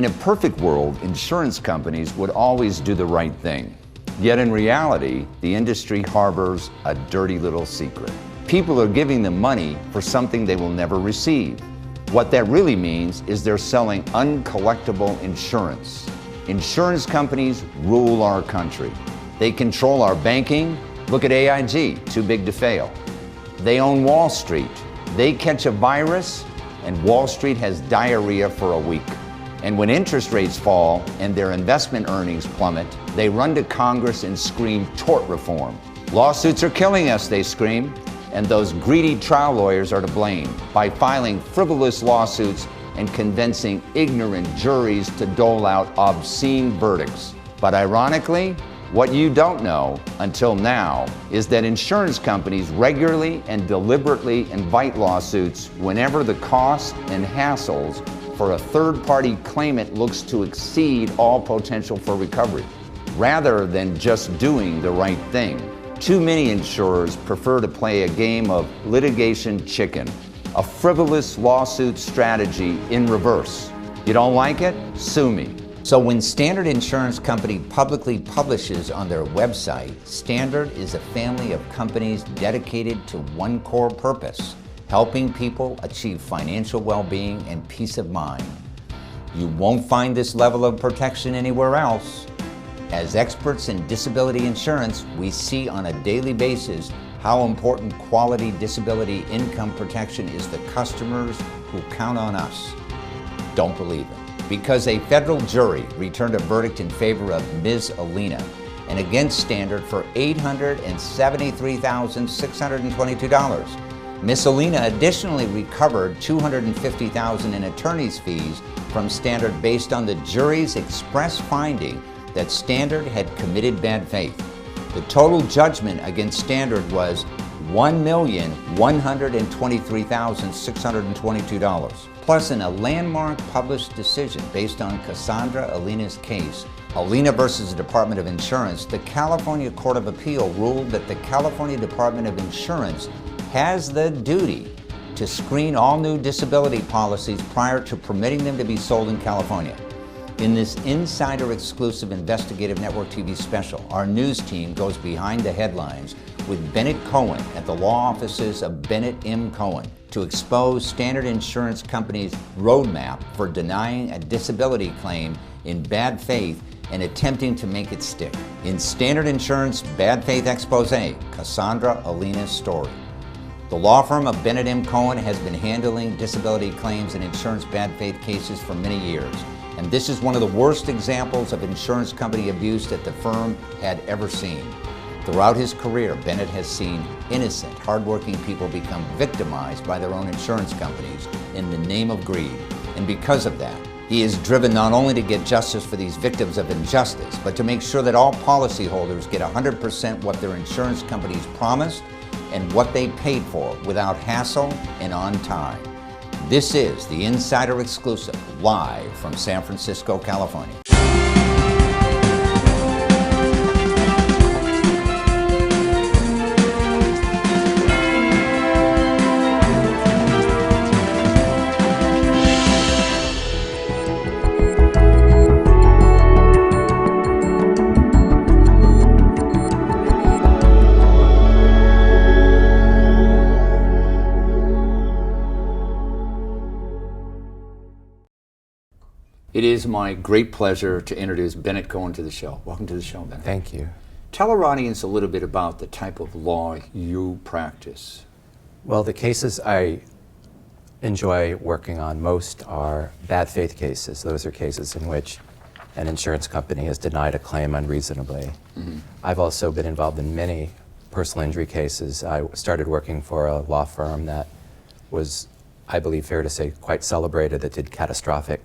In a perfect world, insurance companies would always do the right thing. Yet in reality, the industry harbors a dirty little secret. People are giving them money for something they will never receive. What that really means is they're selling uncollectible insurance. Insurance companies rule our country. They control our banking. Look at AIG, too big to fail. They own Wall Street. They catch a virus, and Wall Street has diarrhea for a week. And when interest rates fall and their investment earnings plummet, they run to Congress and scream tort reform. Lawsuits are killing us, they scream, and those greedy trial lawyers are to blame by filing frivolous lawsuits and convincing ignorant juries to dole out obscene verdicts. But ironically, what you don't know until now is that insurance companies regularly and deliberately invite lawsuits whenever the cost and hassles for a third-party claimant looks to exceed all potential for recovery, rather than just doing the right thing. Too many insurers prefer to play a game of litigation chicken, a frivolous lawsuit strategy in reverse. You don't like it? Sue me. So when Standard Insurance Company publicly publishes on their website, Standard is a family of companies dedicated to one core purpose: helping people achieve financial well-being and peace of mind. You won't find this level of protection anywhere else. As experts in disability insurance, we see on a daily basis how important quality disability income protection is to customers who count on us. Don't believe it. Because a federal jury returned a verdict in favor of Ms. Ellena and against Standard for $873,622. Ms. Ellena additionally recovered $250,000 in attorney's fees from Standard based on the jury's express finding that Standard had committed bad faith. The total judgment against Standard was $1,123,622. Plus, in a landmark published decision based on Cassaundra Ellena's case, Ellena versus the Department of Insurance, the California Court of Appeal ruled that the California Department of Insurance has the duty to screen all new disability policies prior to permitting them to be sold in California. In this insider exclusive investigative network TV special, our news team goes behind the headlines with Bennett Cohen at the law offices of Bennett M. Cohen to expose Standard Insurance Company's roadmap for denying a disability claim in bad faith and attempting to make it stick. In Standard Insurance Bad Faith Expose, Cassaundra Ellena's story. The law firm of Bennett M. Cohen has been handling disability claims and insurance bad faith cases for many years, and this is one of the worst examples of insurance company abuse that the firm had ever seen. Throughout his career, Bennett has seen innocent, hardworking people become victimized by their own insurance companies in the name of greed. And because of that, he is driven not only to get justice for these victims of injustice, but to make sure that all policyholders get 100% what their insurance companies promised and what they paid for without hassle and on time. This is the Insider Exclusive, live from San Francisco, California. It is my great pleasure to introduce Bennett Cohen to the show. Welcome to the show, Bennett. Thank you. Tell our audience a little bit about the type of law you practice. Well, the cases I enjoy working on most are bad faith cases. Those are cases in which an insurance company has denied a claim unreasonably. Mm-hmm. I've also been involved in many personal injury cases. I started working for a law firm that was, I believe fair to say, quite celebrated, that did catastrophic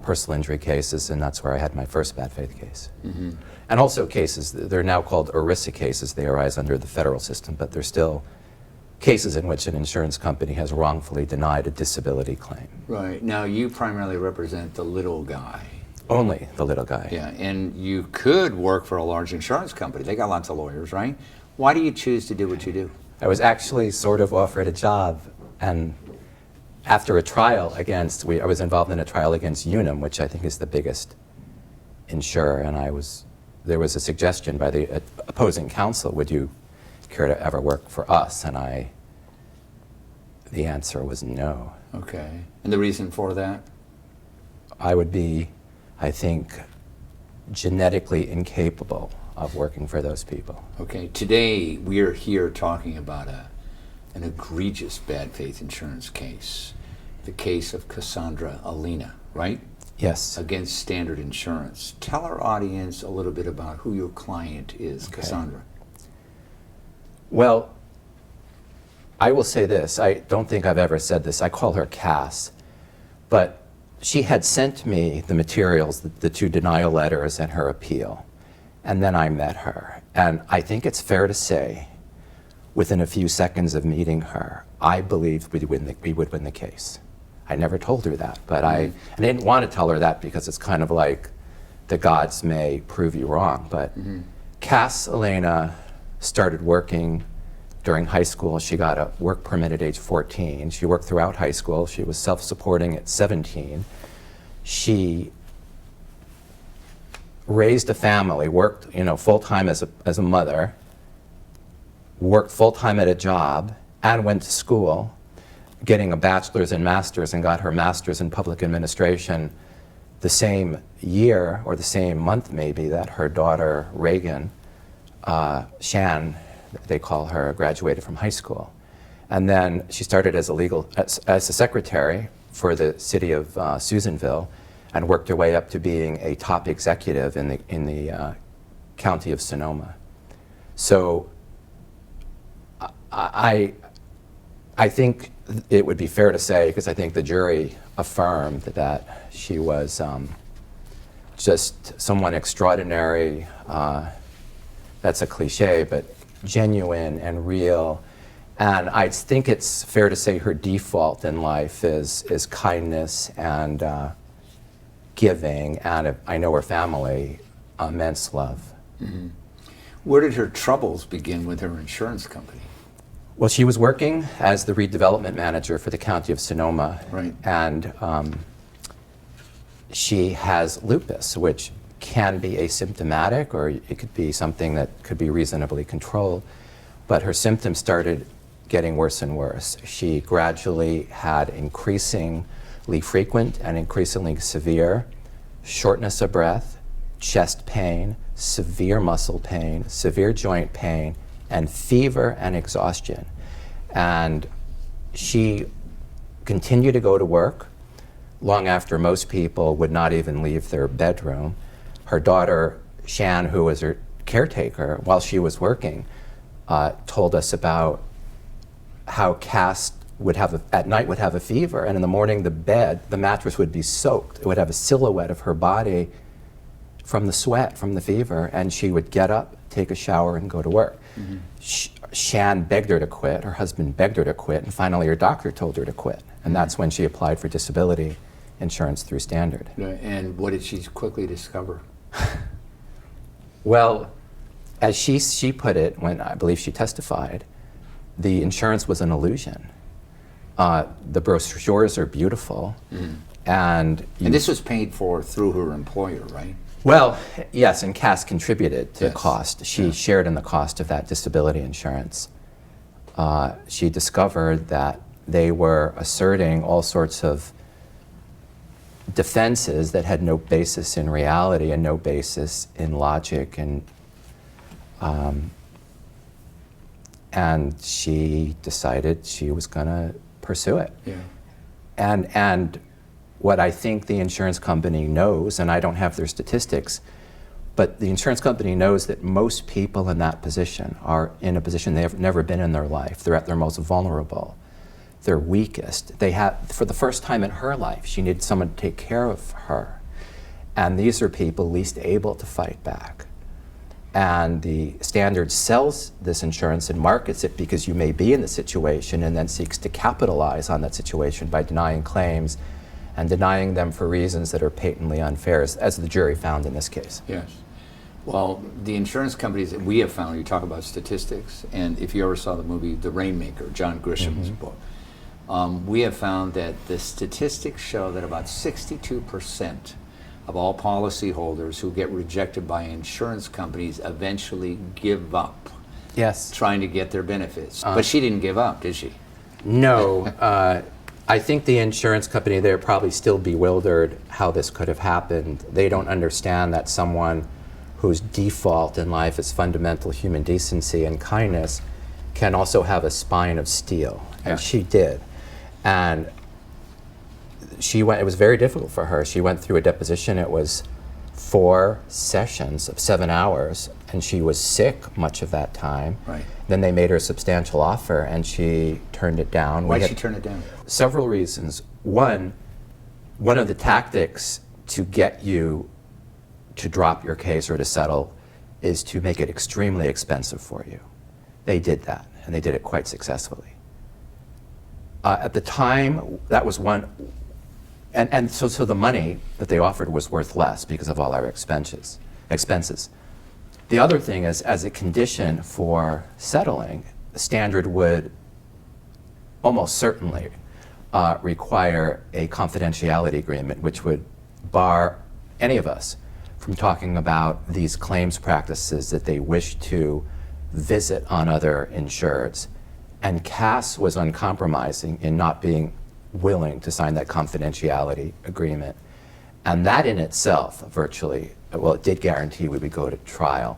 personal injury cases, and that's where I had my first bad faith case. Mm-hmm. And also cases, they're now called ERISA cases. They arise under the federal system, but they're still cases in which an insurance company has wrongfully denied a disability claim. Right. Now, you primarily represent the little guy. Only the little guy. Yeah, and you could work for a large insurance company. They got lots of lawyers, right? Why do you choose to do what you do? I was actually sort of offered a job, and after a trial against, I was involved in a trial against Unum, which I think is the biggest insurer, and there was a suggestion by the opposing counsel, would you care to ever work for us? And the answer was no. Okay. And the reason for that? I would be, I think, genetically incapable of working for those people. Okay. Today, we're here talking about an egregious bad faith insurance case, the case of Cassaundra Ellena, right? Yes. Against Standard Insurance. Tell our audience a little bit about who your client is, Okay. Cassaundra. Well, I will say this. I don't think I've ever said this. I call her Cass. But she had sent me the materials, the 2 denial letters and her appeal. And then I met her. And I think it's fair to say, within a few seconds of meeting her, I believed we would win the case. I never told her that, but I didn't want to tell her that because it's kind of like the gods may prove you wrong. But Cass Ellena started working during high school. She got a work permit at age 14. She worked throughout high school. She was self-supporting at 17. She raised a family, worked full-time as a mother, worked full-time at a job, and went to school, getting a bachelor's and master's, and got her master's in public administration the same year, or the same month maybe, that her daughter Reagan, Shan, they call her, graduated from high school. And then she started as a secretary for the city of Susanville, and worked her way up to being a top executive in the county of Sonoma. So I think it would be fair to say, because I think the jury affirmed that she was just someone extraordinary. That's a cliche, but genuine and real. And I think it's fair to say her default in life is kindness and giving, and I know her family, immense love. Mm-hmm. Where did her troubles begin with her insurance company? Well, she was working as the redevelopment manager for the county of Sonoma, right. And she has lupus, which can be asymptomatic, or it could be something that could be reasonably controlled. But her symptoms started getting worse and worse. She gradually had increasingly frequent and increasingly severe shortness of breath, chest pain, severe muscle pain, severe joint pain, and fever and exhaustion. And she continued to go to work long after most people would not even leave their bedroom. Her daughter, Shan, who was her caretaker while she was working, told us about how Cass at night would have a fever, and in the morning the mattress would be soaked. It would have a silhouette of her body from the sweat, from the fever, and she would get up, take a shower, and go to work. Mm-hmm. Shan begged her to quit, her husband begged her to quit, and finally her doctor told her to quit. And that's when she applied for disability insurance through Standard. And what did she quickly discover? Well, as she put it, when I believe she testified, the insurance was an illusion. The brochures are beautiful, and this was paid for through her employer, right? Well, yes, and Cass contributed to the cost. She shared in the cost of that disability insurance. She discovered that they were asserting all sorts of defenses that had no basis in reality and no basis in logic, and she decided she was going to pursue it. Yeah. And what I think the insurance company knows, and I don't have their statistics, but the insurance company knows that most people in that position are in a position they have never been in their life. They're at their most vulnerable. They're weakest. They have, for the first time in her life, she needed someone to take care of her. And these are people least able to fight back. And the Standard sells this insurance and markets it because you may be in the situation, and then seeks to capitalize on that situation by denying claims and denying them for reasons that are patently unfair, as the jury found in this case. Yes. Well, the insurance companies that we have found, you talk about statistics, and if you ever saw the movie The Rainmaker, John Grisham's book, we have found that the statistics show that about 62% of all policyholders who get rejected by insurance companies eventually give up Yes. trying to get their benefits. But she didn't give up, did she? No. I think the insurance company, they're probably still bewildered how this could have happened. They don't understand that someone whose default in life is fundamental human decency and kindness can also have a spine of steel. And she did. And she went, it was very difficult for her. She went through a deposition. It was 4 sessions of 7 hours, and she was sick much of that time. Right. Then they made her a substantial offer, and she turned it down. Why did she turn it down? Several reasons. One of the tactics to get you to drop your case or to settle is to make it extremely expensive for you. They did that, and they did it quite successfully. At the time, that was one, and so the money that they offered was worth less because of all our expenses. The other thing is, as a condition for settling, the standard would almost certainly require a confidentiality agreement, which would bar any of us from talking about these claims practices that they wish to visit on other insureds. And Cass was uncompromising in not being willing to sign that confidentiality agreement. And that in itself, virtually, well, it did guarantee we would go to trial.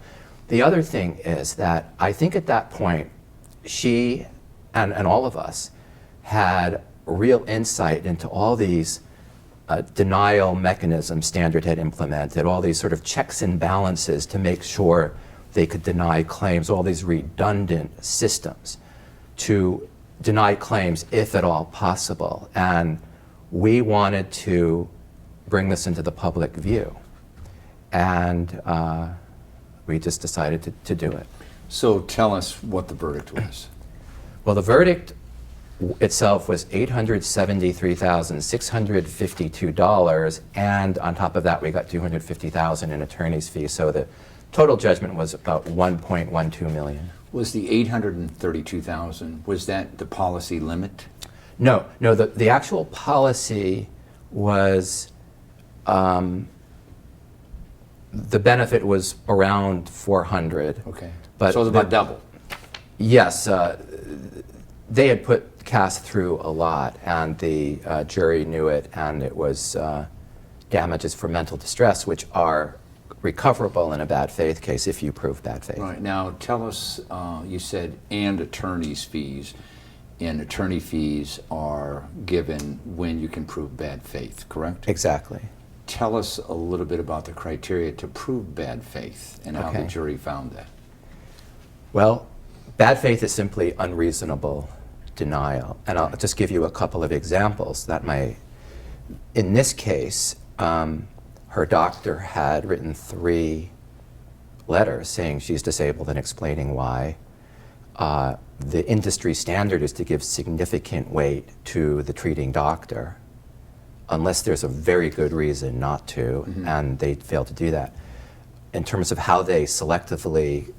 The other thing is that I think at that point, she and all of us had real insight into all these denial mechanisms Standard had implemented, all these sort of checks and balances to make sure they could deny claims, all these redundant systems to deny claims if at all possible. And we wanted to bring this into the public view. And we just decided to do it. So tell us what the verdict was. Well, the verdict itself was $873,652, and on top of that we got $250,000 in attorney's fees, so the total judgment was about $1.12 million. Was the $832,000, was that the policy limit? No, the actual policy was, the benefit was around $400. Okay, but so it was about double. Yes, they had put Cass through a lot, and the jury knew it, and it was damages for mental distress, which are recoverable in a bad faith case if you prove bad faith. Right, now tell us, you said, and attorney's fees, and attorney fees are given when you can prove bad faith, correct? Exactly. Tell us a little bit about the criteria to prove bad faith and how the jury found that. Well, bad faith is simply unreasonable denial. And I'll just give you a couple of examples that in this case, her doctor had written 3 letters saying she's disabled and explaining why. The industry standard is to give significant weight to the treating doctor, unless there's a very good reason not to, and they failed to do that. In terms of how they selectively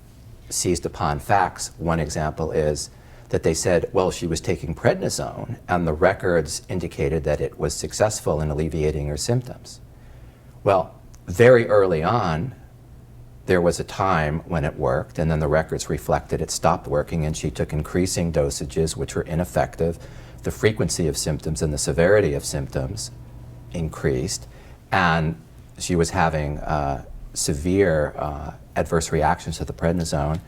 seized upon facts, one example is that they said, well, she was taking prednisone, and the records indicated that it was successful in alleviating her symptoms. Well, very early on, there was a time when it worked, and then the records reflected it stopped working, and she took increasing dosages which were ineffective. The frequency of symptoms and the severity of symptoms increased, and she was having severe adverse reactions to the prednisone.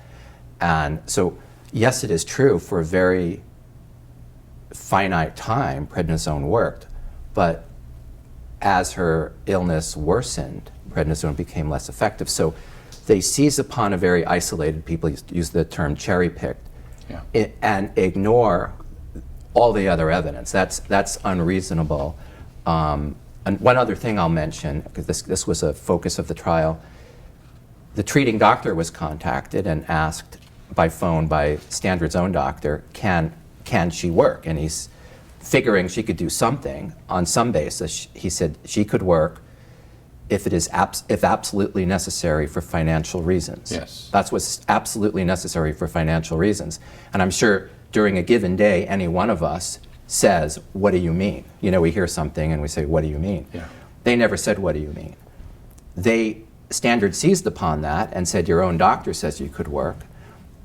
And so, yes, it is true, for a very finite time, prednisone worked, but as her illness worsened, prednisone became less effective. So they seize upon a very isolated, people use the term cherry-picked, and ignore all the other evidence. That's unreasonable. And one other thing I'll mention, because this was a focus of the trial, the treating doctor was contacted and asked by phone by Standard's own doctor, can she work? And he's figuring she could do something on some basis. He said she could work if it is if absolutely necessary for financial reasons. Yes. That's what's absolutely necessary for financial reasons. And I'm sure during a given day, any one of us says, what do you mean? You know, we hear something and we say, what do you mean? Yeah. They never said, what do you mean? Standard seized upon that and said, your own doctor says you could work,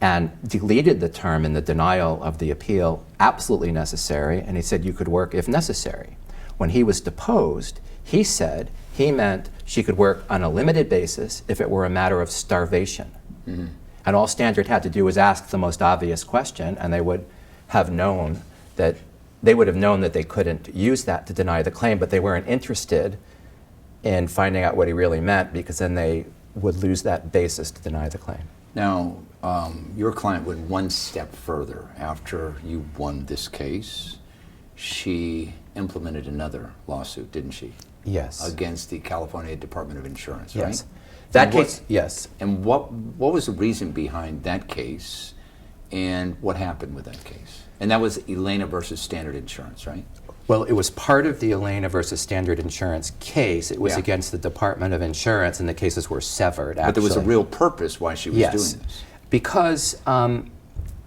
and deleted the term in the denial of the appeal, absolutely necessary, and he said you could work if necessary. When he was deposed, he said he meant she could work on a limited basis if it were a matter of starvation. Mm-hmm. And all Standard had to do was ask the most obvious question, and they would have known that they couldn't use that to deny the claim, but they weren't interested in finding out what he really meant, because then they would lose that basis to deny the claim. Now, your client went one step further. After you won this case, she implemented another lawsuit, didn't she? Yes. Against the California Department of Insurance, Yes. right? That case, yes. And what was the reason behind that case, and what happened with that case? And that was Ellena versus Standard Insurance, right? Well, it was part of the Ellena versus Standard Insurance case. It was against the Department of Insurance, and the cases were severed, actually. But there was a real purpose why she was doing this. Because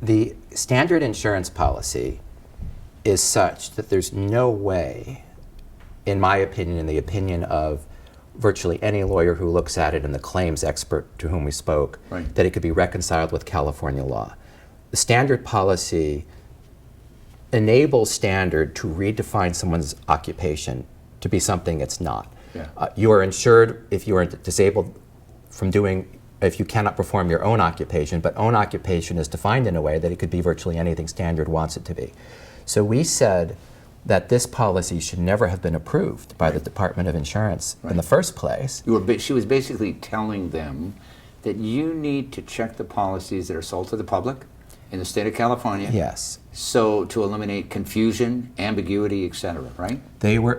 the Standard Insurance policy is such that there's no way, in my opinion, in the opinion of virtually any lawyer who looks at it and the claims expert to whom we spoke, right, that it could be reconciled with California law. The Standard policy enables Standard to redefine someone's occupation to be something it's not. Yeah. You are insured if you are disabled from if you cannot perform your own occupation, but own occupation is defined in a way that it could be virtually anything Standard wants it to be. So we said that this policy should never have been approved by the Department of Insurance in the first place. She was basically telling them that you need to check the policies that are sold to the public in the state of California. Yes. So to eliminate confusion, ambiguity, etc., right?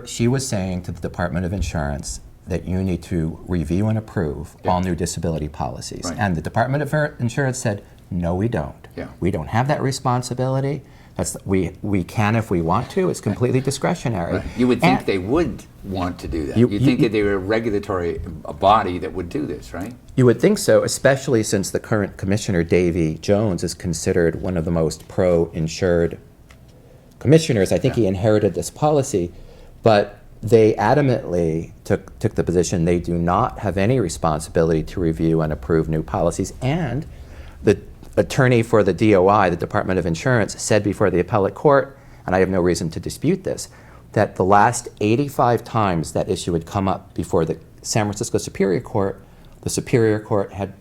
She was saying to the Department of Insurance that you need to review and approve all new disability policies. Right. And the Department of Insurance said, no, we don't. Yeah. We don't have that responsibility. We can if we want to. It's completely discretionary. Right. You would think they would want to do that. You'd think that they were a regulatory body that would do this, right? You would think so, especially since the current commissioner, Davy Jones, is considered one of the most pro-insured commissioners. I think he inherited this policy, but they adamantly took the position they do not have any responsibility to review and approve new policies. And the attorney for the DOI, the Department of Insurance, said before the appellate court, and I have no reason to dispute this, that the last 85 times that issue had come up before the San Francisco Superior Court, the Superior Court had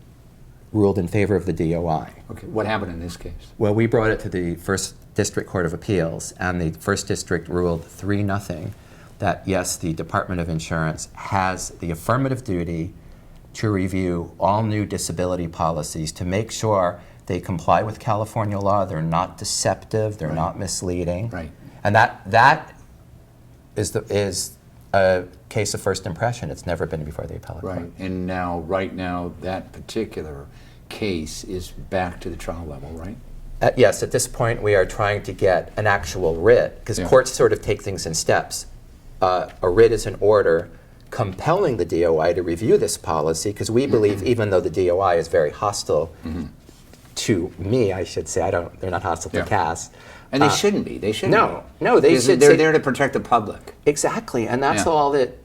ruled in favor of the DOI. Okay, what happened in this case? Well, we brought it to the First District Court of Appeals, and the First District ruled 3-0 that yes, the Department of Insurance has the affirmative duty to review all new disability policies to make sure they comply with California law, they're not deceptive, they're not misleading. Right. And that is a case of first impression. It's never been before the appellate court. Right, and now, right now, that particular case is back to the trial level, right? Yes, at this point we are trying to get an actual writ, because courts sort of take things in steps. A writ is an order compelling the DOI to review this policy, because we believe, even though the DOI is very hostile to me, I should say, they're not hostile to Cass. And they shouldn't be. They shouldn't be. No, they should. They're there to protect the public. Exactly, and that's all that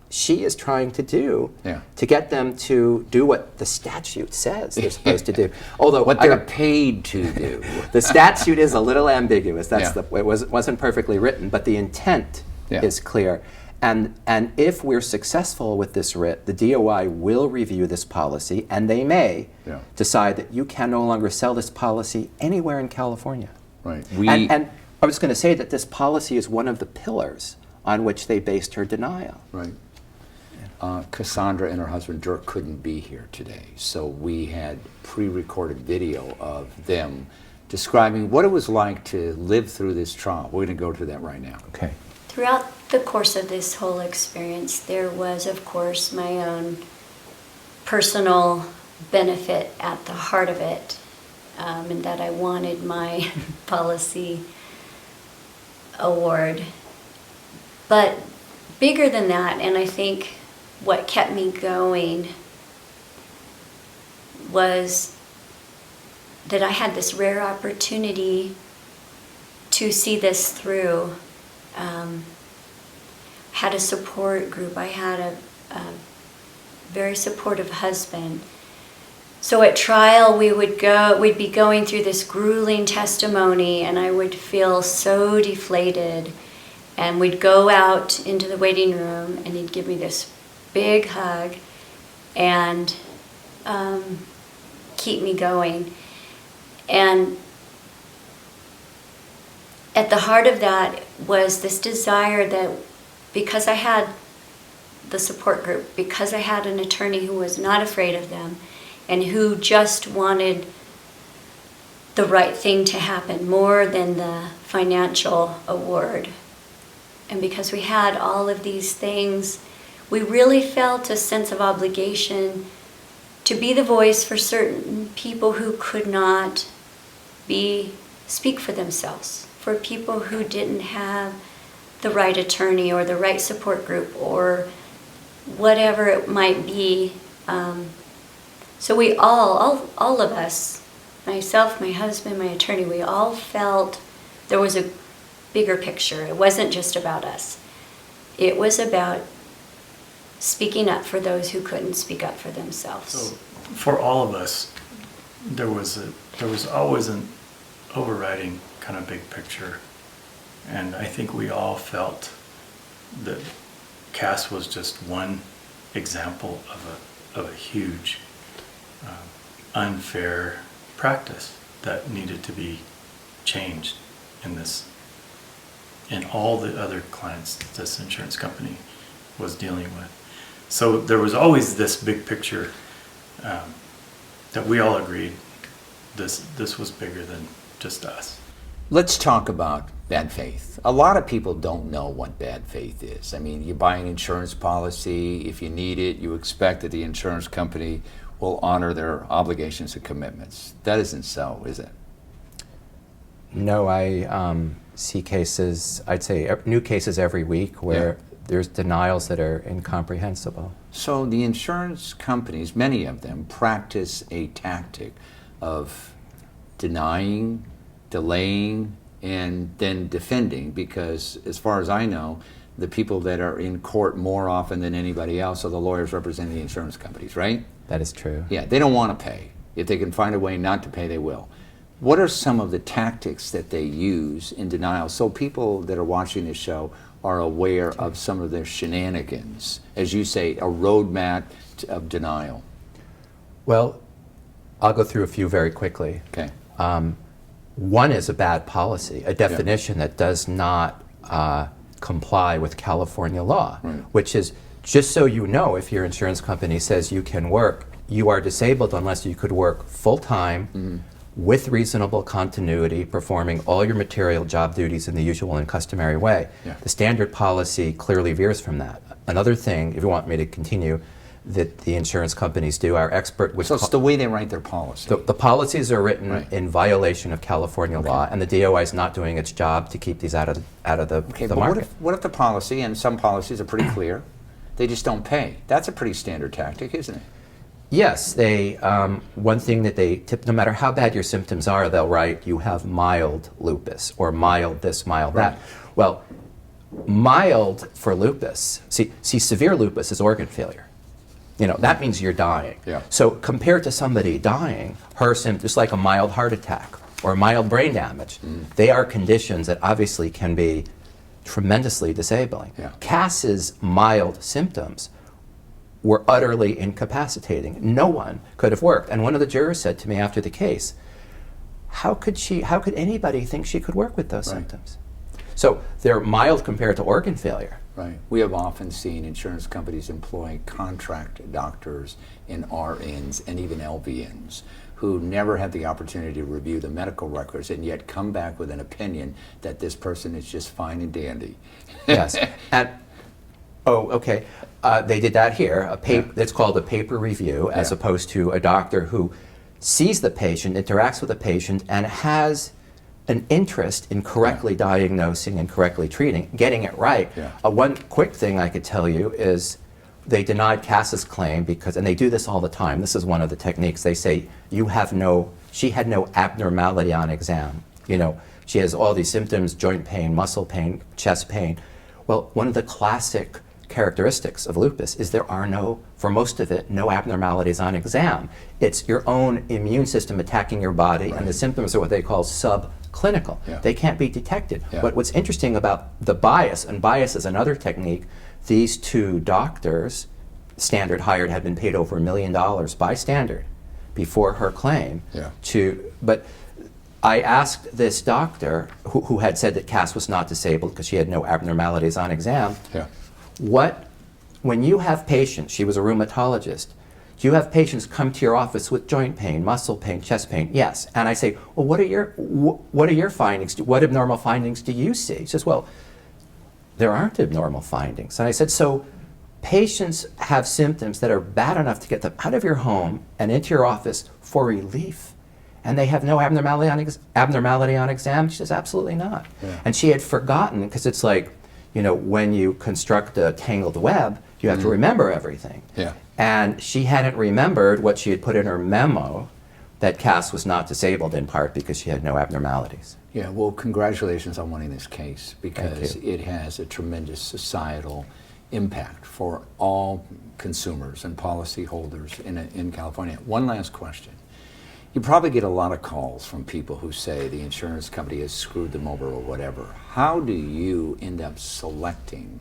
she is trying to do to get them to do what the statute says they're supposed to do. Although what they're paid to do. The statute is a little ambiguous. It wasn't perfectly written, but the intent is clear. And if we're successful with this writ, the DOI will review this policy, and they may decide that you can no longer sell this policy anywhere in California. Right. And I was going to say that this policy is one of the pillars on which they based her denial. Right. Cassaundra and her husband Dirk couldn't be here today, so we had pre-recorded video of them describing what it was like to live through this trial. We're going to go through that right now. Okay. Throughout the course of this whole experience, there was, of course, my own personal benefit at the heart of it, and that I wanted my policy award. But bigger than that, and I think what kept me going was that I had this rare opportunity to see this through. Had a support group. I had a very supportive husband. So at trial, we'd be going through this grueling testimony, and I would feel so deflated. And we'd go out into the waiting room, and he'd give me this big hug and keep me going. And at the heart of that was this desire that, because I had the support group, because I had an attorney who was not afraid of them and who just wanted the right thing to happen more than the financial award, and because we had all of these things, we really felt a sense of obligation to be the voice for certain people who could not speak for themselves, for people who didn't have the right attorney or the right support group or whatever it might be. So we all of us, myself, my husband, my attorney, we all felt there was a bigger picture. It wasn't just about us. It was about speaking up for those who couldn't speak up for themselves. So for all of us, there was always an overriding kind of big picture, and I think we all felt that Cass was just one example of a huge unfair practice that needed to be changed in all the other clients this insurance company was dealing with. So there was always this big picture that we all agreed this was bigger than just us. Let's talk about bad faith. A lot of people don't know what bad faith is. I mean, you buy an insurance policy, if you need it, you expect that the insurance company will honor their obligations and commitments. That isn't so, is it? No, I see cases, I'd say new cases every week where there's denials that are incomprehensible. So the insurance companies, many of them, practice a tactic of denying, delaying, and then defending, because as far as I know, the people that are in court more often than anybody else are the lawyers representing the insurance companies, right? That is true. Yeah, they don't want to pay. If they can find a way not to pay, they will. What are some of the tactics that they use in denial so people that are watching this show are aware of some of their shenanigans, as you say, a roadmap of denial? Well, I'll go through a few very quickly. Okay. One is a bad policy, a definition that does not comply with California law, which is, just so you know, if your insurance company says you can work, you are disabled unless you could work full-time with reasonable continuity, performing all your material job duties in the usual and customary way. Yeah. The standard policy clearly veers from that. Another thing, if you want me to continue, that the insurance companies do, our expert would... So it's the way they write their policy. The policies are written in violation of California law, and the DOI is not doing its job to keep these out of the market. What if the policy, and some policies are pretty clear, they just don't pay? That's a pretty standard tactic, isn't it? Yes, they. One thing that they tip, no matter how bad your symptoms are, they'll write you have mild lupus or mild this, mild that. Well, mild for lupus. See, severe lupus is organ failure. You know, that means you're dying. Yeah. So compared to somebody dying, her symptoms, like a mild heart attack or mild brain damage, they are conditions that obviously can be tremendously disabling. Yeah. Cass's mild symptoms were utterly incapacitating. No one could have worked. And one of the jurors said to me after the case, how could anybody think she could work with those symptoms? So they're mild compared to organ failure. Right. We have often seen insurance companies employ contract doctors and RNs and even LVNs who never had the opportunity to review the medical records and yet come back with an opinion that this person is just fine and dandy. Yes. And, okay. They did that here. It's called a paper review, as opposed to a doctor who sees the patient, interacts with the patient, and has an interest in correctly diagnosing and correctly treating, getting it right. One quick thing I could tell you is they denied Cass's claim because, and they do this all the time, this is one of the techniques, they say, she had no abnormality on exam. You know, She has all these symptoms, joint pain, muscle pain, chest pain. Well, one of the classic characteristics of lupus is there are no, for most of it, no abnormalities on exam. It's your own immune system attacking your body, and the symptoms are what they call subclinical. They can't be detected. But what's interesting about the bias, and bias is another technique, these two doctors, Standard hired, had been paid over $1 million by Standard before her claim but I asked this doctor who had said that Cass was not disabled because she had no abnormalities on exam, when you have patients, she was a rheumatologist, do you have patients come to your office with joint pain, muscle pain, chest pain? Yes. And I say, well, what are your findings? What abnormal findings do you see? She says, well, there aren't abnormal findings. And I said, so patients have symptoms that are bad enough to get them out of your home and into your office for relief, and they have no abnormality on exam? She says, absolutely not. And she had forgotten, because it's like, you know, when you construct a tangled web, you have to remember everything. And she hadn't remembered what she had put in her memo, that Cass was not disabled in part because she had no abnormalities. Yeah, well, congratulations on winning this case, because it has a tremendous societal impact for all consumers and policyholders in California. One last question. You probably get a lot of calls from people who say the insurance company has screwed them over or whatever. How do you end up selecting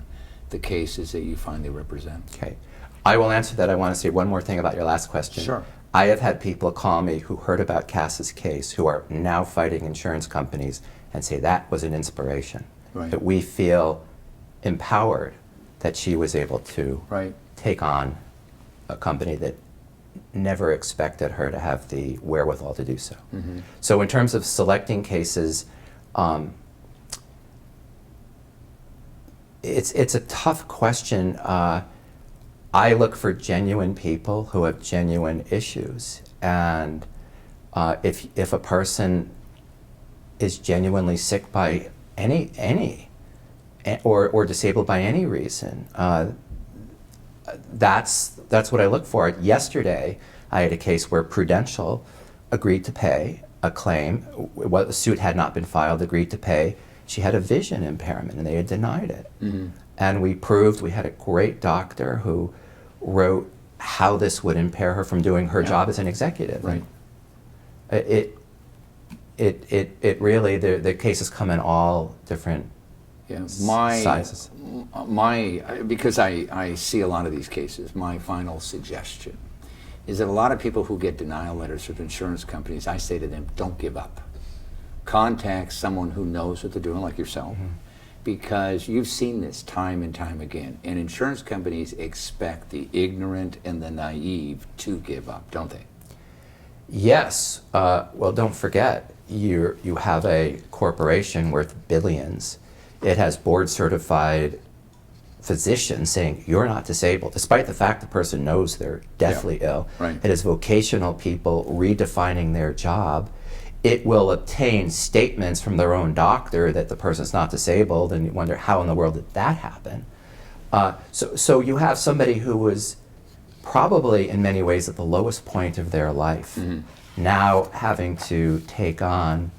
the cases that you find they represent? Okay, I will answer that. I want to say one more thing about your last question. Sure. I have had people call me who heard about Cass's case, who are now fighting insurance companies, and say that was an inspiration. That we feel empowered that she was able to take on a company that never expected her to have the wherewithal to do so. So in terms of selecting cases, it's a tough question. I look for genuine people who have genuine issues, and if a person is genuinely sick by any or disabled by any reason, that's what I look for. Yesterday, I had a case where Prudential agreed to pay a claim. The suit had not been filed, agreed to pay. She had a vision impairment, and they had denied it. And we proved, we had a great doctor who wrote how this would impair her from doing her job as an executive. It really, the cases come in all different sizes. Because I see a lot of these cases, my final suggestion is that a lot of people who get denial letters from insurance companies, I say to them, don't give up. Contact someone who knows what they're doing, like yourself, because you've seen this time and time again, and insurance companies expect the ignorant and the naive to give up, don't they? Yes. Well, don't forget, you have a corporation worth billions. It has board-certified physicians saying you're not disabled, despite the fact the person knows they're deathly ill. It has vocational people redefining their job. It will obtain statements from their own doctor that the person's not disabled, and you wonder how in the world did that happen. So you have somebody who was probably in many ways at the lowest point of their life, now having to take on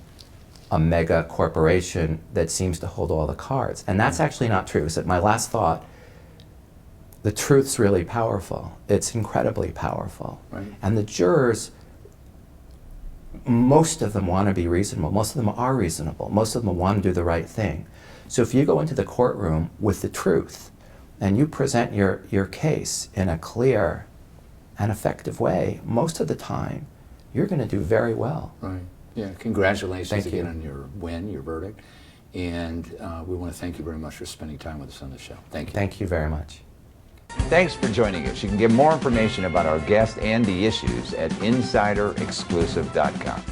a mega corporation that seems to hold all the cards. And that's actually not true. So my last thought, the truth's really powerful. It's incredibly powerful. And the jurors, most of them want to be reasonable. Most of them are reasonable. Most of them want to do the right thing. So if you go into the courtroom with the truth and you present your case in a clear and effective way, most of the time you're going to do very well. Yeah, congratulations again on your win, your verdict. And we want to thank you very much for spending time with us on the show. Thank you. Thank you very much. Thanks for joining us. You can get more information about our guest and the issues at insiderexclusive.com.